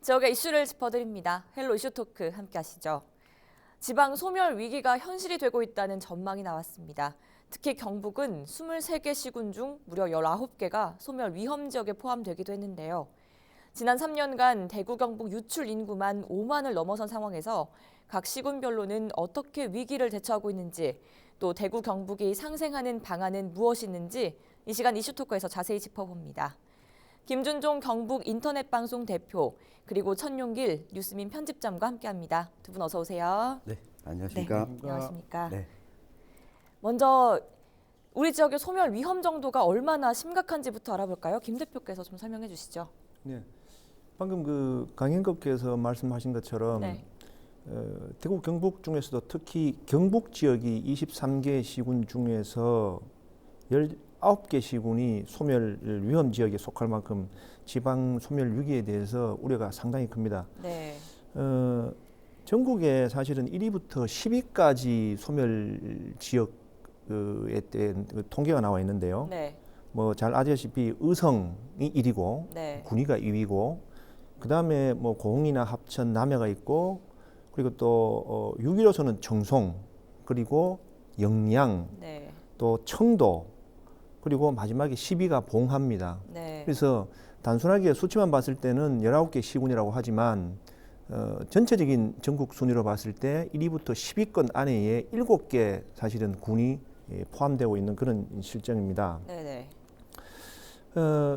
지역의 이슈를 짚어드립니다. 헬로 이슈 토크 함께 하시죠. 지방 소멸 위기가 현실이 되고 있다는 전망이 나왔습니다. 특히 경북은 23개 시군 중 무려 19개가 소멸 위험 지역에 포함되기도 했는데요. 지난 3년간 대구 경북 유출 인구만 5만을 넘어선 상황에서 각 시군별로는 어떻게 위기를 대처하고 있는지, 또 대구 경북이 상생하는 방안은 무엇이 있는지 이 시간 이슈 토크에서 자세히 짚어봅니다. 김준종 경북 인터넷방송 대표, 그리고 천용길 뉴스민 편집장과 함께합니다. 두 분 어서 오세요. 네, 안녕하십니까. 네, 안녕하십니까. 네. 먼저 우리 지역의 소멸 위험 정도가 얼마나 심각한지부터 알아볼까요? 김 대표께서 좀 설명해 주시죠. 네, 방금 그 강행급께서 말씀하신 것처럼 네. 대구 경북 중에서도 특히 경북 지역이 23개 시군 중에서 19개 시군이 소멸 위험 지역에 속할 만큼 지방 소멸 위기에 대해서 우려가 상당히 큽니다. 네. 전국에 사실은 1위부터 10위까지 소멸 지역에 대한 통계가 나와 있는데요. 네. 뭐 잘 아시다시피 의성이 1위고 네. 군위가 2위고 그다음에 뭐 고흥이나 합천, 남해가 있고 그리고 또 6위로서는 청송 그리고 영양 네. 또 청도 그리고 마지막에 10위가 봉화입니다. 네. 그래서 단순하게 수치만 봤을 때는 19개 시군이라고 하지만 전체적인 전국 순위로 봤을 때 1위부터 10위권 안에 7개 사실은 군이 포함되고 있는 그런 실정입니다. 네.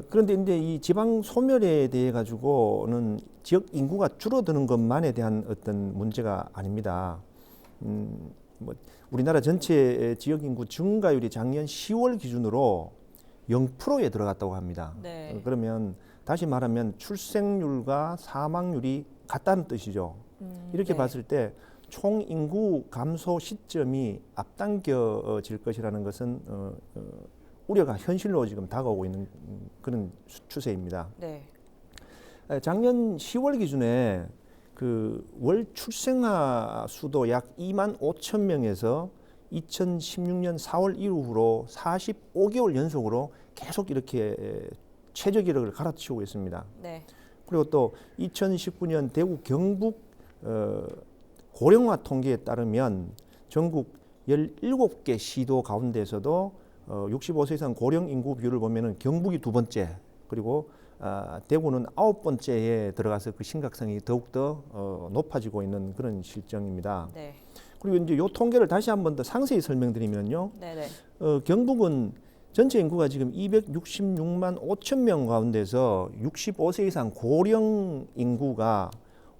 그런데 이제 이 지방 소멸에 대해 가지고는 지역 인구가 줄어드는 것만에 대한 어떤 문제가 아닙니다. 뭐 우리나라 전체 지역 인구 증가율이 작년 10월 기준으로 0%에 들어갔다고 합니다. 네. 그러면 다시 말하면 출생률과 사망률이 같다는 뜻이죠. 이렇게 네. 봤을 때 총 인구 감소 시점이 앞당겨질 것이라는 것은 우려가 현실로 지금 다가오고 있는 그런 추세입니다. 네. 작년 10월 기준에 그 월 출생아 수도 약 2만 5천 명에서 2016년 4월 이후로 45개월 연속으로 계속 이렇게 최저 기록을 갈아치우고 있습니다. 네. 그리고 또 2019년 대구 경북 고령화 통계에 따르면 전국 17개 시도 가운데서도 65세 이상 고령 인구 비율을 보면은 경북이 두 번째, 그리고 대구는 9번째에 들어가서 그 심각성이 더욱더 높아지고 있는 그런 실정입니다. 네. 그리고 이제 요 통계를 다시 한 번 더 상세히 설명드리면요. 네. 경북은 전체 인구가 지금 266만 5천 명 가운데서 65세 이상 고령 인구가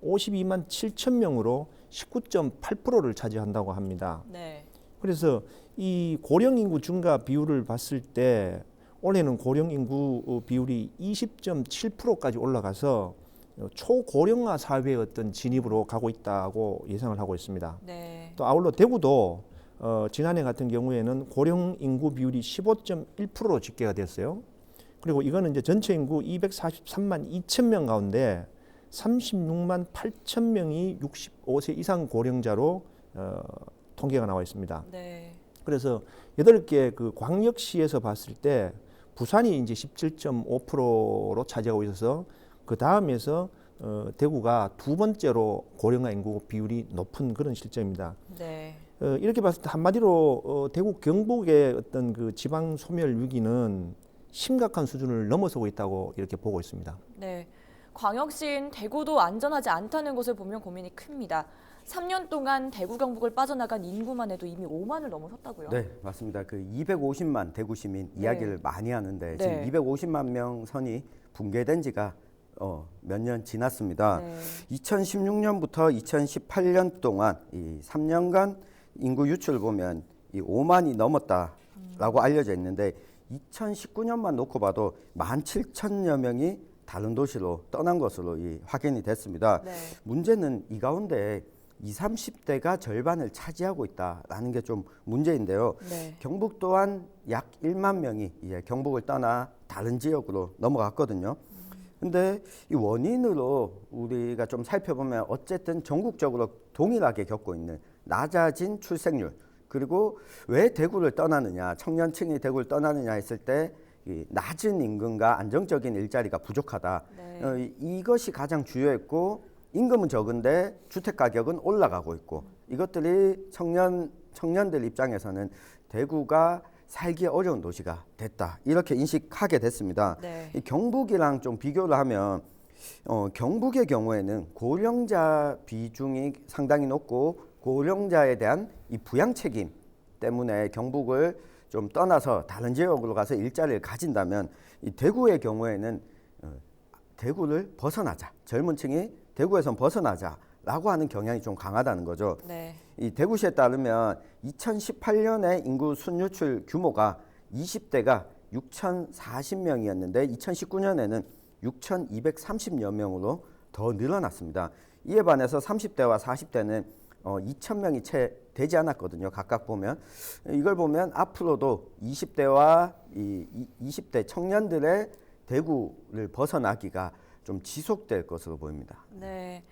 52만 7천 명으로 19.8%를 차지한다고 합니다. 네. 그래서 이 고령 인구 증가 비율을 봤을 때 올해는 고령 인구 비율이 20.7%까지 올라가서 초고령화 사회의 어떤 진입으로 가고 있다고 예상을 하고 있습니다. 네. 또 아울러 대구도 지난해 같은 경우에는 고령 인구 비율이 15.1%로 집계가 됐어요. 그리고 이거는 이제 전체 인구 243만 2천 명 가운데 36만 8천 명이 65세 이상 고령자로 통계가 나와 있습니다. 네. 그래서 8개 그 광역시에서 봤을 때 부산이 이제 17.5%로 차지하고 있어서 그 다음에서 대구가 두 번째로 고령화 인구 비율이 높은 그런 실정입니다. 네. 이렇게 봤을 때 한마디로 대구 경북의 어떤 그 지방 소멸 위기는 심각한 수준을 넘어서고 있다고 이렇게 보고 있습니다. 네. 광역시인 대구도 안전하지 않다는 것을 보면 고민이 큽니다. 3년 동안 대구 경북을 빠져나간 인구만 해도 이미 5만을 넘어섰다고요? 네, 맞습니다. 그 250만 대구 시민 이야기를 많이 하는데 네. 지금 250만 명 선이 붕괴된 지가 몇 년 지났습니다. 네. 2016년부터 2018년 동안 이 3년간 인구 유출을 보면 이 5만이 넘었다라고 알려져 있는데 2019년만 놓고 봐도 17,000여 명이 다른 도시로 떠난 것으로 확인이 됐습니다. 네. 문제는 이 가운데 20, 30대가 절반을 차지하고 있다라는 게 좀 문제인데요. 네. 경북 또한 약 1만 명이 이제 경북을 떠나 다른 지역으로 넘어갔거든요. 근데 이 원인으로 우리가 좀 살펴보면 어쨌든 전국적으로 동일하게 겪고 있는 낮아진 출생률, 그리고 왜 대구를 떠나느냐, 청년층이 대구를 떠나느냐 했을 때 이 낮은 임금과 안정적인 일자리가 부족하다. 네. 이것이 가장 주요했고 임금은 적은데 주택 가격은 올라가고 있고 이것들이 청년들 입장에서는 대구가 살기 어려운 도시가 됐다. 이렇게 인식하게 됐습니다. 네. 이 경북이랑 좀 비교를 하면 경북의 경우에는 고령자 비중이 상당히 높고 고령자에 대한 이 부양 책임 때문에 경북을 좀 떠나서 다른 지역으로 가서 일자리를 가진다면 이 대구의 경우에는 대구를 벗어나자, 젊은 층이 대구에선 벗어나자라고 하는 경향이 좀 강하다는 거죠. 네. 이 대구시에 따르면 2018년에 인구 순유출 규모가 20대가 6,040명이었는데 2019년에는 6,230여 명으로 더 늘어났습니다. 이에 반해서 30대와 40대는 2,000명이 채 되지 않았거든요. 각각 보면 이걸 보면 앞으로도 20대와 20대 청년들의 대구를 벗어나기가 좀 지속될 것으로 보입니다. 네.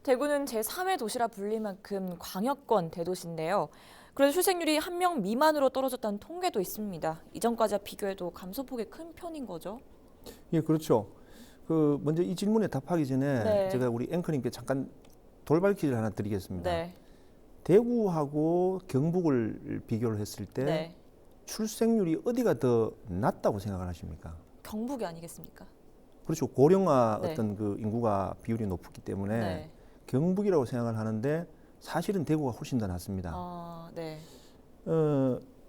대구는 제3의 도시라 불릴 만큼 광역권 대도시인데요. 그런데 출생률이 1명 미만으로 떨어졌다는 통계도 있습니다. 이전까지와 비교해도 감소폭이 큰 편인 거죠? 예, 그렇죠. 먼저 이 질문에 답하기 전에 네. 제가 우리 앵커님께 잠깐 돌발 퀴즈를 하나 드리겠습니다. 네. 대구하고 경북을 비교를 했을 때 네. 출생률이 어디가 더 낮다고 생각을 하십니까? 경북이 아니겠습니까? 그렇죠. 고령화 네. 어떤 그 인구가 비율이 높기 때문에 네. 경북이라고 생각을 하는데 사실은 대구가 훨씬 더 낮습니다. 네.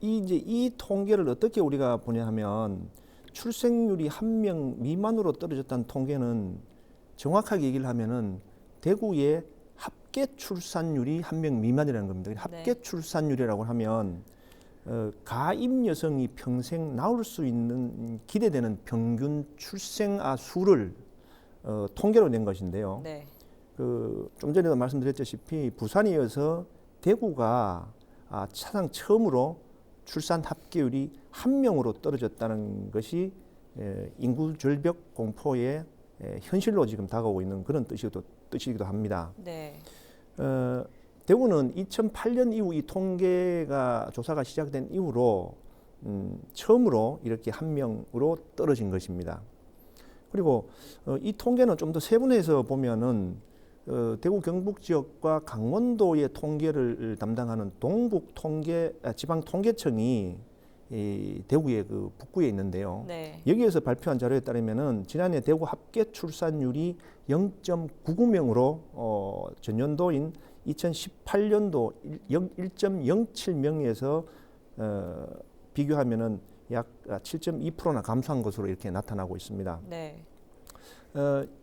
이 통계를 어떻게 우리가 보냐 하면 출생률이 1명 미만으로 떨어졌다는 통계는 정확하게 얘기를 하면은 대구의 합계 출산율이 1명 미만이라는 겁니다. 합계 네. 출산율이라고 하면 가임 여성이 평생 낳을 수 있는 기대되는 평균 출생아 수를 통계로 낸 것인데요. 네. 좀 전에도 말씀드렸다시피 부산에 이어서 대구가 사상 처음으로 출산 합계율이 1명으로 떨어졌다는 것이 인구 절벽 공포의 현실로 지금 다가오고 있는 그런 뜻이기도 합니다. 네. 대구는 2008년 이후 이 통계가 조사가 시작된 이후로 처음으로 이렇게 1명으로 떨어진 것입니다. 그리고 이 통계는 좀 더 세분해서 보면은 대구 경북 지역과 강원도의 통계를 담당하는 지방통계청이 이 대구의 그 북구에 있는데요. 네. 여기에서 발표한 자료에 따르면은 지난해 대구 합계 출산율이 0.99명으로 전년도인 2018년도 1.07명에서 비교하면은 약 7.2%나 감소한 것으로 이렇게 나타나고 있습니다. 네.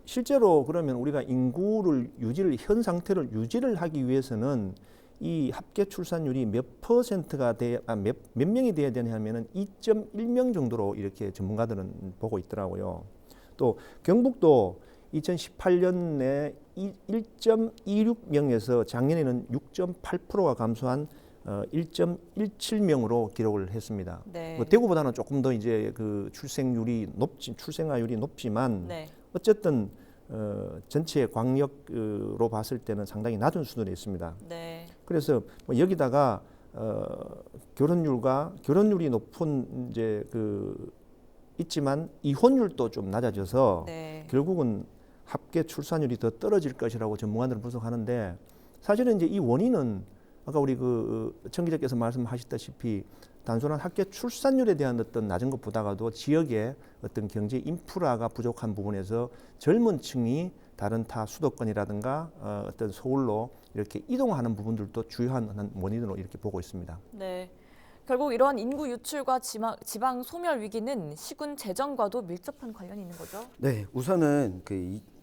실제로 그러면 우리가 인구를 현 상태를 유지를 하기 위해서는 이 합계 출산율이 몇 퍼센트가 몇 명이 돼야 되냐 하면은 2.1명 정도로 이렇게 전문가들은 보고 있더라고요. 또 경북도 2018년에 1.26명에서 작년에는 6.8%가 감소한 1.17명으로 기록을 했습니다. 네. 대구보다는 조금 더 이제 그 출생아율이 높지만 네. 어쨌든 전체 광역으로 봤을 때는 상당히 낮은 수준에 있습니다. 네. 그래서 여기다가 결혼율이 높은 이제 있지만 이혼율도 좀 낮아져서 네. 결국은 합계 출산율이 더 떨어질 것이라고 전문가들은 분석하는데 사실은 이제 이 원인은 아까 우리 청 기자께서 말씀하셨다시피 단순한 합계 출산율에 대한 어떤 낮은 것보다도 지역의 어떤 경제 인프라가 부족한 부분에서 젊은 층이 다른 타 수도권이라든가 어떤 서울로 이렇게 이동하는 부분들도 주요한 원인으로 이렇게 보고 있습니다. 네. 결국 이러한 인구 유출과 지방 소멸 위기는 시군 재정과도 밀접한 관련이 있는 거죠? 네, 우선은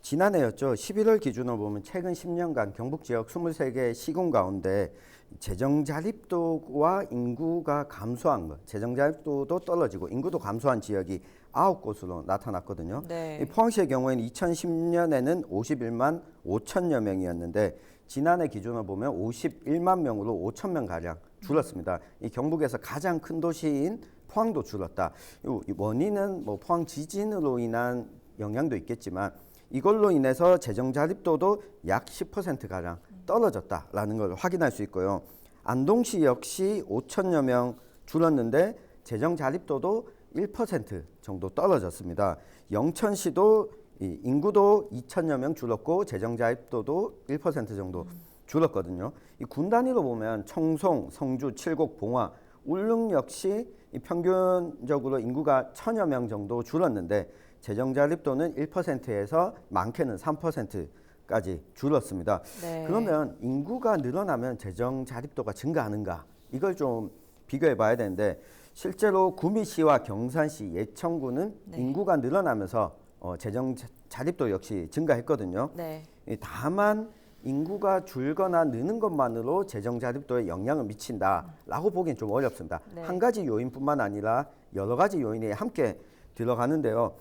지난해였죠. 11월 기준으로 보면 최근 10년간 경북 지역 23개 시군 가운데 재정 자립도와 인구가 감소한 것, 재정 자립도도 떨어지고 인구도 감소한 지역이 9곳으로 나타났거든요. 네. 이 포항시의 경우에는 2010년에는 51만 5천여 명이었는데 지난해 기준으로 보면 51만 명으로 5천 명 가량 줄었습니다. 이 경북에서 가장 큰 도시인 포항도 줄었다. 이 원인은 뭐 포항 지진으로 인한 영향도 있겠지만 이걸로 인해서 재정 자립도도 약 10% 가량 떨어졌다라는 걸 확인할 수 있고요. 안동시 역시 5천여 명 줄었는데 재정 자립도도 1% 정도 떨어졌습니다. 영천시도 이 인구도 2천여 명 줄었고 재정자립도도 1% 정도 줄었거든요. 이 군 단위로 보면 청송, 성주, 칠곡, 봉화, 울릉 역시 이 평균적으로 인구가 1,000여 명 정도 줄었는데 재정자립도는 1%에서 많게는 3%까지 줄었습니다. 네. 그러면 인구가 늘어나면 재정자립도가 증가하는가? 이걸 좀 비교해 봐야 되는데 실제로 구미시와 경산시, 예천구는 네. 인구가 늘어나면서 재정자립도 역시 증가했거든요. 네. 다만 인구가 줄거나 느는 것만으로 재정자립도에 영향을 미친다라고 보기엔 좀 어렵습니다. 네. 한 가지 요인뿐만 아니라 여러 가지 요인이 함께 들어가는데요.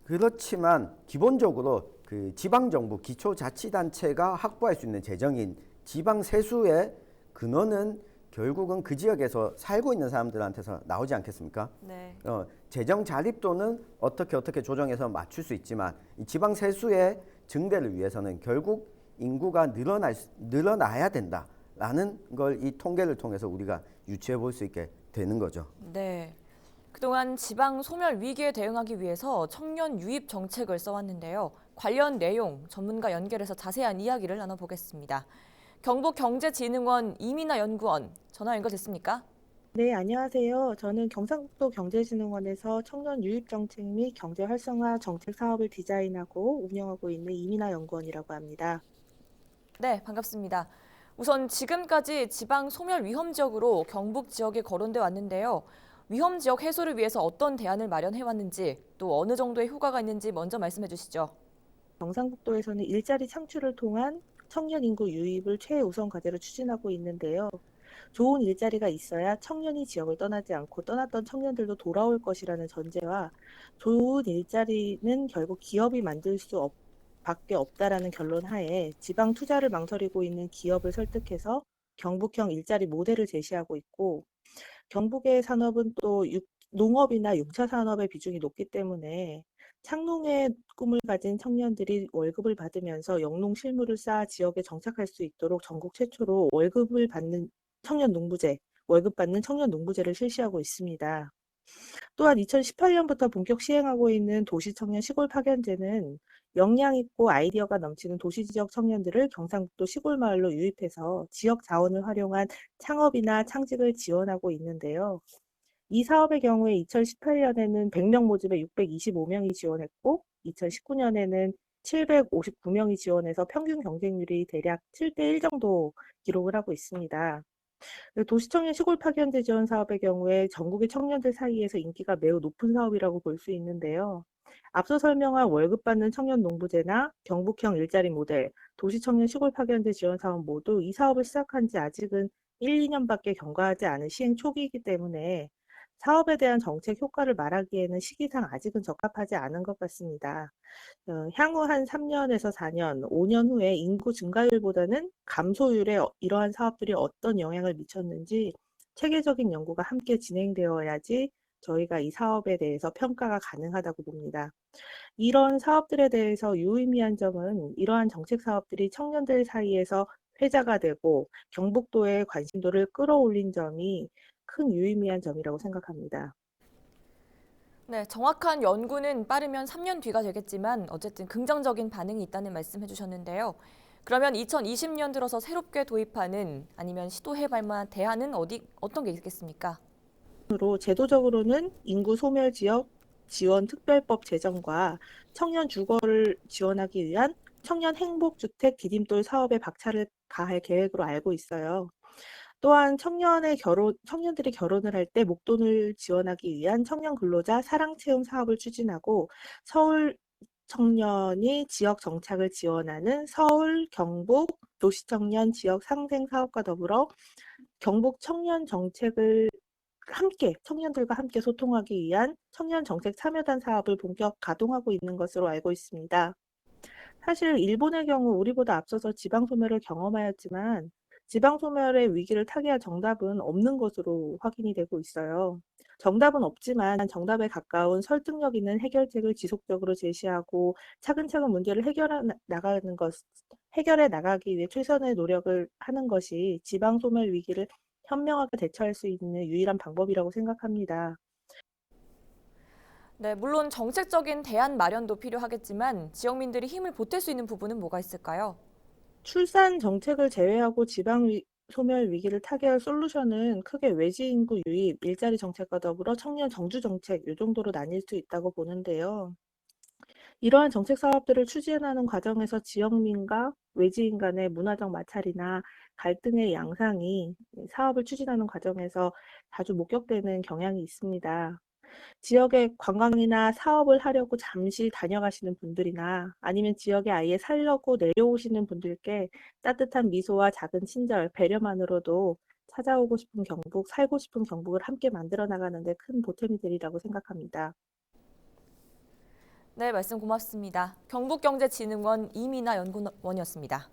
그렇지만 기본적으로 그 지방정부, 기초자치단체가 확보할 수 있는 재정인 지방세수의 근원은 결국은 그 지역에서 살고 있는 사람들한테서 나오지 않겠습니까? 네. 재정 자립도는 어떻게 조정해서 맞출 수 있지만 이 지방 세수의 증대를 위해서는 결국 인구가 늘어나야 된다라는 걸 이 통계를 통해서 우리가 유추해 볼 수 있게 되는 거죠. 네. 그동안 지방 소멸 위기에 대응하기 위해서 청년 유입 정책을 써왔는데요. 관련 내용 전문가 연결해서 자세한 이야기를 나눠보겠습니다. 경북경제진흥원 이민아 연구원 전화 연결됐습니까? 네, 안녕하세요. 저는 경상북도 경제진흥원에서 청년 유입 정책 및 경제 활성화 정책 사업을 디자인하고 운영하고 있는 이민아 연구원이라고 합니다. 네, 반갑습니다. 우선 지금까지 지방 소멸 위험 지역으로 경북 지역에 거론돼 왔는데요. 위험 지역 해소를 위해서 어떤 대안을 마련해 왔는지 또 어느 정도의 효과가 있는지 먼저 말씀해 주시죠. 경상북도에서는 일자리 창출을 통한 청년 인구 유입을 최우선 과제로 추진하고 있는데요. 좋은 일자리가 있어야 청년이 지역을 떠나지 않고 떠났던 청년들도 돌아올 것이라는 전제와 좋은 일자리는 결국 기업이 만들 수 밖에 없다라는 결론 하에 지방 투자를 망설이고 있는 기업을 설득해서 경북형 일자리 모델을 제시하고 있고 경북의 산업은 또 농업이나 6차 산업의 비중이 높기 때문에 창농의 꿈을 가진 청년들이 월급을 받으면서 영농 실무를 쌓아 지역에 정착할 수 있도록 전국 최초로 월급 받는 청년 농부제를 실시하고 있습니다. 또한 2018년부터 본격 시행하고 있는 도시청년 시골 파견제는 역량 있고 아이디어가 넘치는 도시 지역 청년들을 경상북도 시골 마을로 유입해서 지역 자원을 활용한 창업이나 창직을 지원하고 있는데요. 이 사업의 경우에 2018년에는 100명 모집에 625명이 지원했고 2019년에는 759명이 지원해서 평균 경쟁률이 대략 7대1 정도 기록을 하고 있습니다. 도시청년 시골 파견제 지원 사업의 경우에 전국의 청년들 사이에서 인기가 매우 높은 사업이라고 볼 수 있는데요. 앞서 설명한 월급 받는 청년 농부제나 경북형 일자리 모델, 도시청년 시골 파견제 지원 사업 모두 이 사업을 시작한 지 아직은 1, 2년밖에 경과하지 않은 시행 초기이기 때문에 사업에 대한 정책 효과를 말하기에는 시기상 아직은 적합하지 않은 것 같습니다. 향후 한 3년에서 4년, 5년 후에 인구 증가율보다는 감소율에 이러한 사업들이 어떤 영향을 미쳤는지 체계적인 연구가 함께 진행되어야지 저희가 이 사업에 대해서 평가가 가능하다고 봅니다. 이런 사업들에 대해서 유의미한 점은 이러한 정책 사업들이 청년들 사이에서 회자가 되고 경북도의 관심도를 끌어올린 점이 큰 유의미한 점이라고 생각합니다. 네, 정확한 연구는 빠르면 3년 뒤가 되겠지만 어쨌든 긍정적인 반응이 있다는 말씀 해주셨는데요. 그러면 2020년 들어서 새롭게 도입하는 아니면 시도해볼 만한 대안은 어떤 게 있겠습니까? 제도적으로는 인구 소멸 지역 지원 특별법 제정과 청년 주거를 지원하기 위한 청년 행복주택 디딤돌 사업에 박차를 가할 계획으로 알고 있어요. 또한 청년들이 결혼을 할 때 목돈을 지원하기 위한 청년 근로자 사랑채움 사업을 추진하고 서울 청년이 지역 정착을 지원하는 서울, 경북 도시청년 지역 상생 사업과 더불어 경북 청년 정책을 청년들과 함께 소통하기 위한 청년 정책 참여단 사업을 본격 가동하고 있는 것으로 알고 있습니다. 사실 일본의 경우 우리보다 앞서서 지방 소멸을 경험하였지만 지방 소멸의 위기를 타개할 정답은 없는 것으로 확인이 되고 있어요. 정답은 없지만 정답에 가까운 설득력 있는 해결책을 지속적으로 제시하고 차근차근 문제를 해결해 나가기 위해 최선의 노력을 하는 것이 지방 소멸 위기를 현명하게 대처할 수 있는 유일한 방법이라고 생각합니다. 네, 물론 정책적인 대안 마련도 필요하겠지만 지역민들이 힘을 보탤 수 있는 부분은 뭐가 있을까요? 출산 정책을 제외하고 소멸 위기를 타개할 솔루션은 크게 외지 인구 유입, 일자리 정책과 더불어 청년 정주 정책 이 정도로 나뉠 수 있다고 보는데요. 이러한 정책 사업들을 추진하는 과정에서 지역민과 외지인 간의 문화적 마찰이나 갈등의 양상이 사업을 추진하는 과정에서 자주 목격되는 경향이 있습니다. 지역에 관광이나 사업을 하려고 잠시 다녀가시는 분들이나 아니면 지역에 아예 살려고 내려오시는 분들께 따뜻한 미소와 작은 친절, 배려만으로도 찾아오고 싶은 경북, 살고 싶은 경북을 함께 만들어 나가는 데 큰 보탬이 되리라고 생각합니다. 네, 말씀 고맙습니다. 경북경제진흥원 이민아 연구원이었습니다.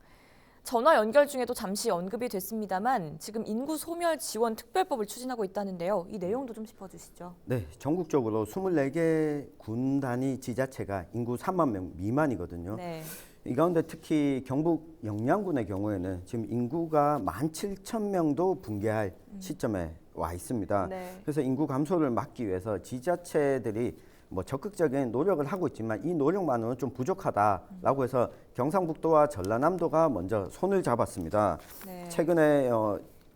전화 연결 중에도 잠시 언급이 됐습니다만 지금 인구 소멸 지원 특별법을 추진하고 있다는데요. 이 내용도 좀 짚어주시죠. 네, 전국적으로 24개 군 단위 지자체가 인구 3만 명 미만이거든요. 네. 이 가운데 특히 경북 영양군의 경우에는 지금 인구가 17,000명도 붕괴할 시점에 와 있습니다. 네. 그래서 인구 감소를 막기 위해서 지자체들이 뭐 적극적인 노력을 하고 있지만 이 노력만으로는 좀 부족하다라고 해서 경상북도와 전라남도가 먼저 손을 잡았습니다. 네. 최근에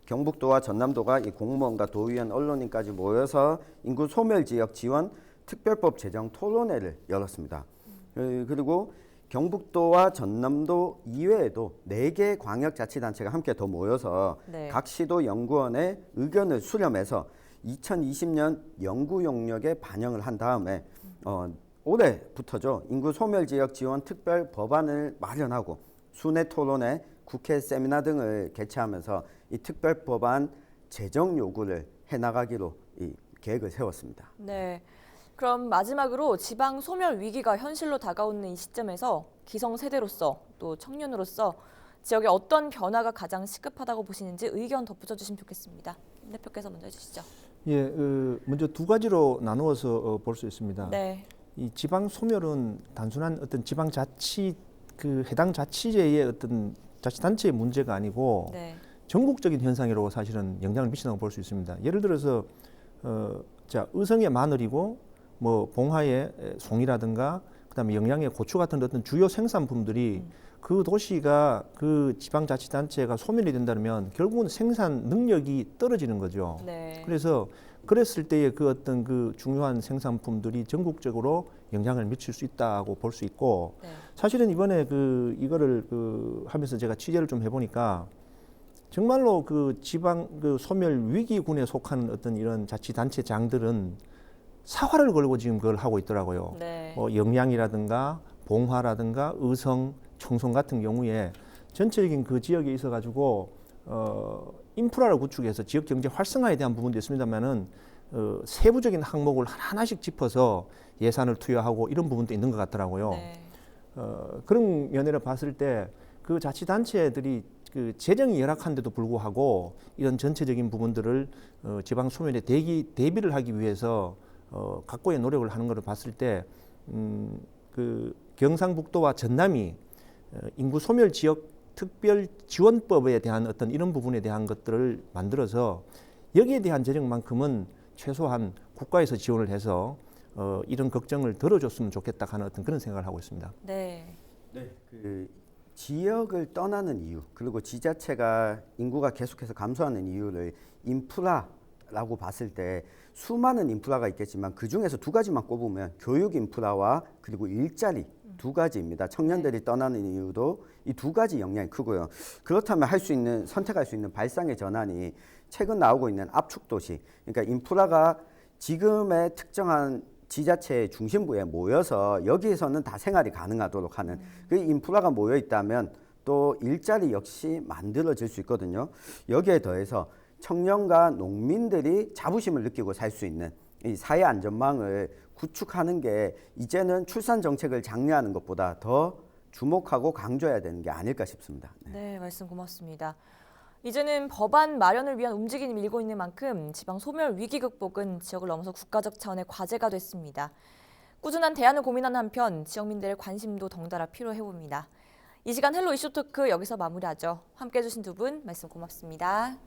경북도와 전남도가 이 공무원과 도의원, 언론인까지 모여서 인구 소멸 지역 지원 특별법 제정 토론회를 열었습니다. 그리고 경북도와 전남도 이외에도 4개 광역자치단체가 함께 더 모여서 네. 각 시도 연구원의 의견을 수렴해서 2020년 연구 용역에 반영을 한 다음에 올해부터죠. 인구 소멸 지역 지원 특별 법안을 마련하고 순회 토론회, 국회 세미나 등을 개최하면서 이 특별 법안 제정 요구를 해나가기로 이 계획을 세웠습니다. 네. 그럼 마지막으로 지방 소멸 위기가 현실로 다가오는 이 시점에서 기성세대로서 또 청년으로서 지역에 어떤 변화가 가장 시급하다고 보시는지 의견 덧붙여 주시면 좋겠습니다. 김 대표께서 먼저 해주시죠. 예, 먼저 두 가지로 나누어서 볼 수 있습니다. 네. 이 지방 소멸은 단순한 어떤 지방 자치 해당 자치제의 어떤 자치단체의 문제가 아니고 네. 전국적인 현상으로 사실은 영향을 미친다고 볼 수 있습니다. 예를 들어서 자 의성의 마늘이고 뭐 봉화의 송이라든가 그다음에 영양의 고추 같은 어떤 주요 생산품들이 그 도시가 그 지방자치단체가 소멸이 된다면 결국은 생산 능력이 떨어지는 거죠. 네. 그래서 그랬을 때의 그 어떤 그 중요한 생산품들이 전국적으로 영향을 미칠 수 있다고 볼 수 있고 네. 사실은 이번에 이거를 하면서 제가 취재를 좀 해보니까 정말로 그 지방 소멸 위기군에 속하는 어떤 이런 자치단체장들은 사활을 걸고 지금 그걸 하고 있더라고요. 네. 영양이라든가 봉화라든가 의성, 청송 같은 경우에 전체적인 그 지역에 있어 가지고 인프라를 구축해서 지역 경제 활성화에 대한 부분도 있습니다만은 세부적인 항목을 하나씩 짚어서 예산을 투여하고 이런 부분도 있는 것 같더라고요. 네. 그런 면에서 봤을 때 그 자치단체들이 그 재정이 열악한데도 불구하고 이런 전체적인 부분들을 지방 소멸에 대비를 하기 위해서 각고의 노력을 하는 것을 봤을 때 그 경상북도와 전남이 인구 소멸 지역 특별 지원법에 대한 어떤 이런 부분에 대한 것들을 만들어서 여기에 대한 재정만큼은 최소한 국가에서 지원을 해서 이런 걱정을 덜어줬으면 좋겠다 하는 어떤 그런 생각을 하고 있습니다. 네. 네, 그 지역을 떠나는 이유 그리고 지자체가 인구가 계속해서 감소하는 이유를 인프라라고 봤을 때 수많은 인프라가 있겠지만 그 중에서 두 가지만 꼽으면 교육 인프라와 그리고 일자리 두 가지입니다. 청년들이 떠나는 이유도 이 두 가지 영향이 크고요. 그렇다면 선택할 수 있는 발상의 전환이 최근 나오고 있는 압축 도시. 그러니까 인프라가 지금의 특정한 지자체의 중심부에 모여서 여기에서는 다 생활이 가능하도록 하는 그 인프라가 모여 있다면 또 일자리 역시 만들어질 수 있거든요. 여기에 더해서 청년과 농민들이 자부심을 느끼고 살 수 있는 이 사회 안전망을 구축하는 게 이제는 출산 정책을 장려하는 것보다 더 주목하고 강조해야 되는 게 아닐까 싶습니다. 네, 말씀 고맙습니다. 이제는 법안 마련을 위한 움직임이 일고 있는 만큼 지방 소멸 위기 극복은 지역을 넘어서 국가적 차원의 과제가 됐습니다. 꾸준한 대안을 고민하는 한편 지역민들의 관심도 덩달아 필요해 봅니다. 이 시간 헬로 이슈 토크 여기서 마무리하죠. 함께해 주신 두 분 말씀 고맙습니다.